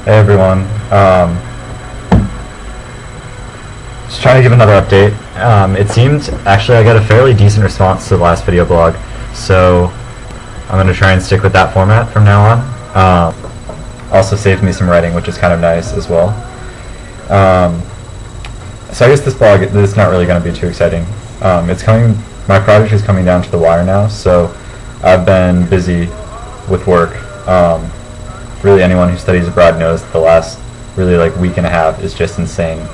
Hey everyone. Just trying to give another update. It seemed actually I got a fairly decent response to the last video blog, so I'm going to try and stick with that format from now on. Also saved me some writing, which is kind of nice as well. So I guess this blog is not really going to be too exciting. My project is coming down to the wire now, so I've been busy with work. Really, anyone who studies abroad knows that the last really week and a half is just insane,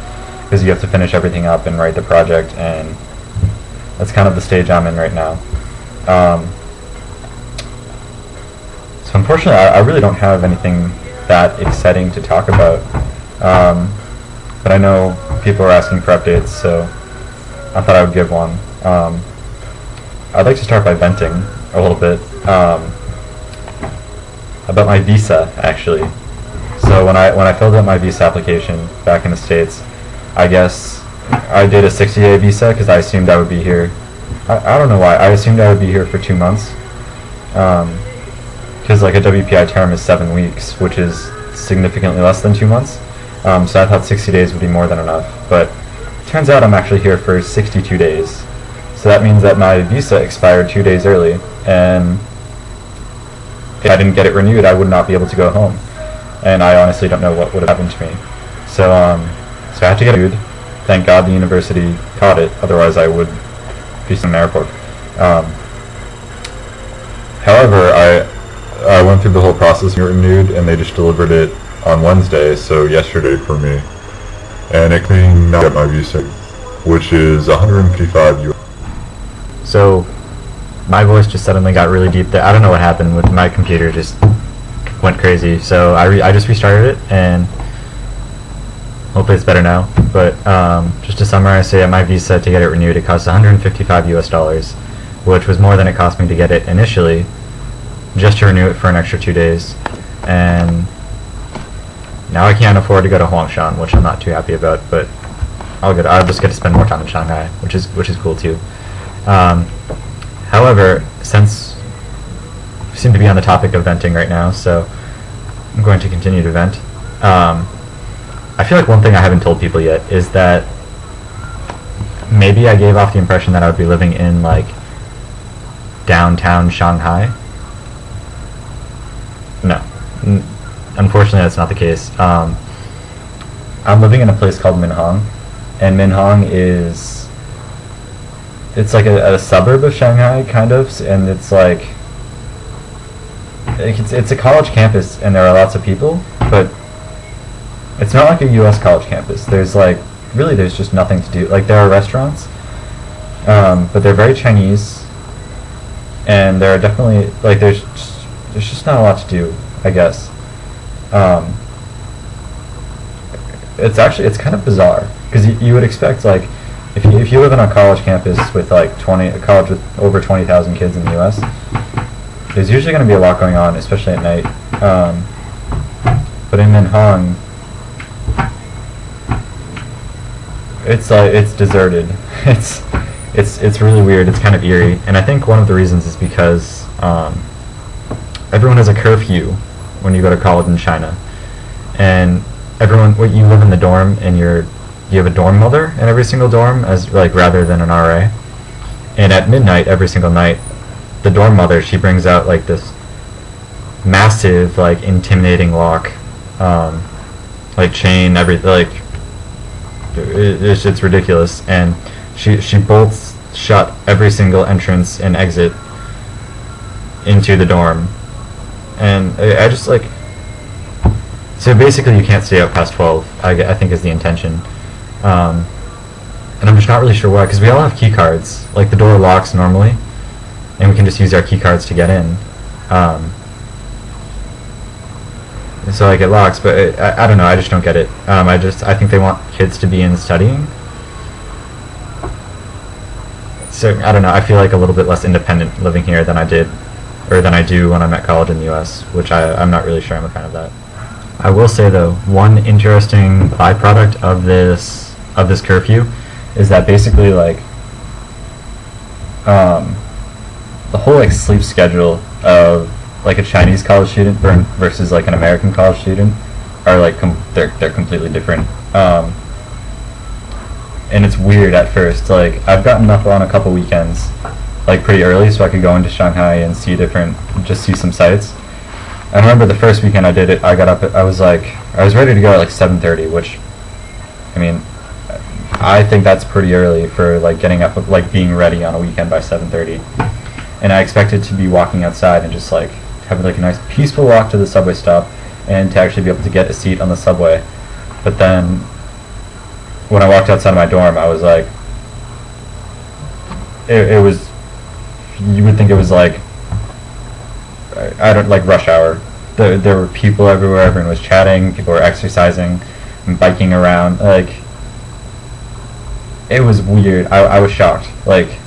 because you have to finish everything up and write the project, and that's kind of the stage I'm in right now. So unfortunately, I really don't have anything that exciting to talk about, but I know people are asking for updates, so I thought I would give one. I'd like to start by venting a little bit about my visa, actually. So when I filled out my visa application back in the States, I guess I did a 60-day visa because I assumed I would be here. I don't know why. I assumed I would be here for 2 months, because a WPI term is 7 weeks, which is significantly less than 2 months. So I thought 60 days would be more than enough, but it turns out I'm actually here for 62 days. So that means that my visa expired 2 days early, and if I didn't get it renewed, I would not be able to go home. And I honestly don't know what would have happened to me. So I had to get it renewed. Thank God the university caught it, otherwise I would be in an airport. However, I went through the whole process and it renewed, and they just delivered it on Wednesday, so yesterday for me. And it came now at my visa, which is 155 US. So my voice just suddenly got really deep there. I don't know what happened with my computer, just went crazy. So I just restarted it, and hopefully it's better now. But just to summarize, so yeah, my visa, to get it renewed, it cost 155 US, which was more than it cost me to get it initially, just to renew it for an extra 2 days. And now I can't afford to go to Huangshan, which I'm not too happy about, but I'll just get to spend more time in Shanghai, which is cool too. However, since we seem to be on the topic of venting right now, so I'm going to continue to vent. I feel like one thing I haven't told people yet is that maybe I gave off the impression that I would be living in downtown Shanghai. No, unfortunately that's not the case. I'm living in a place called Minhang, and Minhang it's like a suburb of Shanghai, kind of, and it's it's a college campus, and there are lots of people, but it's not like a U.S. college campus. There's there's just nothing to do. There are restaurants, but they're very Chinese, and there are definitely there's just not a lot to do, I guess. It's kind of bizarre, because you would expect if you live in a college campus with a college with over 20,000 kids in the U.S., there's usually going to be a lot going on, especially at night. But in Minhang, it's deserted. It's really weird. It's kind of eerie, and I think one of the reasons is because everyone has a curfew when you go to college in China, and you live in the dorm, and you have a dorm mother in every single dorm, as rather than an RA. And at midnight every single night, the dorm mother, she brings out this massive intimidating lock, chain, everything. It's ridiculous, and she bolts shut every single entrance and exit into the dorm. And I just so basically you can't stay out past 12, I think is the intention. And I'm just not really sure why, because we all have key cards. The door locks normally, and we can just use our key cards to get in. So it locks, but I don't know, I just don't get it. I think they want kids to be in studying. So I don't know, I feel a little bit less independent living here than I do when I'm at college in the US, which I'm not really sure I'm a fan of that. I will say though, one interesting byproduct of this curfew is that basically the whole sleep schedule of a Chinese college student versus an American college student are like they're completely different. And it's weird at first. Like I've gotten up on a couple weekends, like pretty early, so I could go into Shanghai and just see some sights. I remember the first weekend I did it. I got up. I was ready to go at like 7:30, which, I mean, I think that's pretty early for like getting up, like being ready on a weekend by 7:30. And I expected to be walking outside and just like having like a nice peaceful walk to the subway stop, and to actually be able to get a seat on the subway. But then when I walked outside of my dorm, I was like, it was, you would think it was like, I don't, like rush hour. There were people everywhere, everyone was chatting, people were exercising and biking around. Like, it was weird. I was shocked. Like,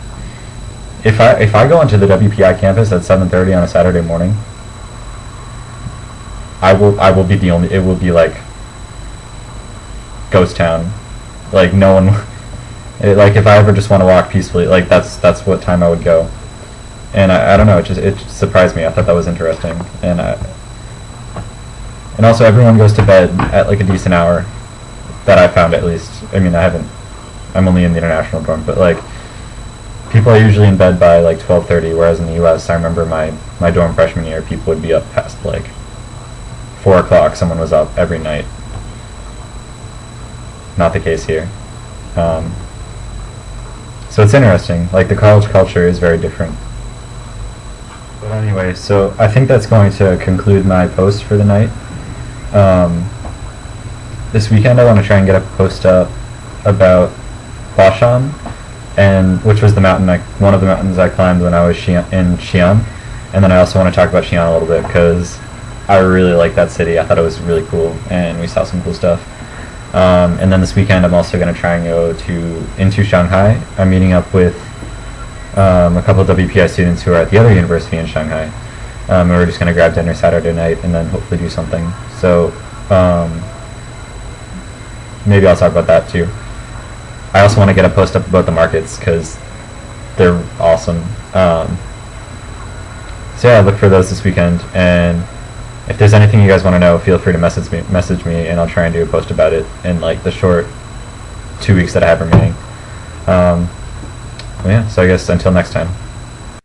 if I go into the WPI campus at 7:30 on a Saturday morning, I will be the only, it will be like ghost town. Like no one, like if I ever just want to walk peacefully, like that's what time I would go. And I don't know, it just surprised me. I thought that was interesting. And also everyone goes to bed at like a decent hour, that I found at least. I mean, I'm only in the international dorm, but like people are usually in bed by like 12:30, whereas in the US I remember my dorm freshman year, people would be up past like 4 o'clock. Someone was up every night. Not the case here. So it's interesting. Like the college culture is very different. But anyway, so I think that's going to conclude my post for the night. This weekend I want to try and get a post up about Huashan, and which was one of the mountains I climbed when I was in Xi'an. And then I also want to talk about Xi'an a little bit because I really like that city. I thought it was really cool, and we saw some cool stuff. And then this weekend I'm also going to try and go into Shanghai. I'm meeting up with a couple of WPI students who are at the other university in Shanghai. And we're just going to grab dinner Saturday night and then hopefully do something. So maybe I'll talk about that too. I also want to get a post up about the markets because they're awesome. So yeah, look for those this weekend. And if there's anything you guys want to know, feel free to message me, and I'll try and do a post about it in like the short 2 weeks that I have remaining. Well, yeah, so I guess until next time.